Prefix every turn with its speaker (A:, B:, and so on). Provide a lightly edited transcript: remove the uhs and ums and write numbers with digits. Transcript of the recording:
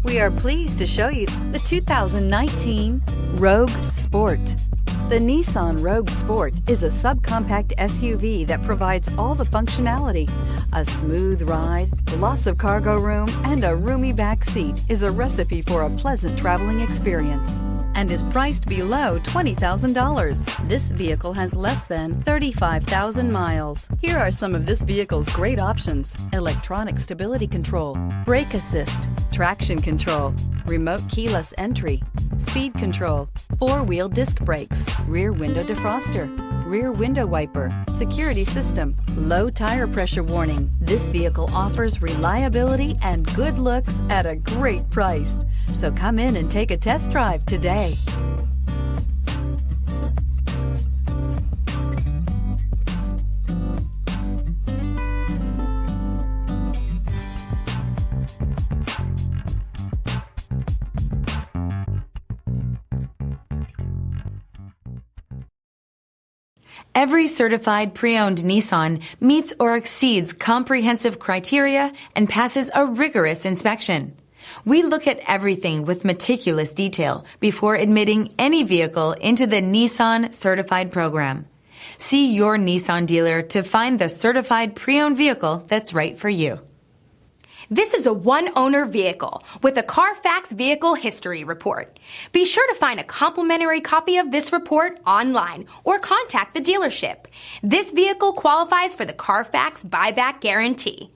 A: We are pleased to show you the 2019 Rogue Sport. The Nissan Rogue Sport is a subcompact SUV that provides all the functionality. A smooth ride, lots of cargo room, and a roomy back seat is a recipe for a pleasant traveling experience and is priced below $20,000. This vehicle has less than 35,000 miles. Here are some of this vehicle's great options: electronic stability control, brake assist, traction control, remote keyless entry, speed control, four-wheel disc brakes, rear window defroster, rear window wiper, security system, low tire pressure warning. This vehicle offers reliability and good looks at a great price. So come in and take a test drive today.
B: Every certified pre-owned Nissan meets or exceeds comprehensive criteria and passes a rigorous inspection. We look at everything with meticulous detail before admitting any vehicle into the Nissan Certified Program. See your Nissan dealer to find the certified pre-owned vehicle that's right for you.
C: This is a one-owner vehicle with a Carfax Vehicle History Report. Be sure to find a complimentary copy of this report online or contact the dealership. This vehicle qualifies for the Carfax Buyback Guarantee.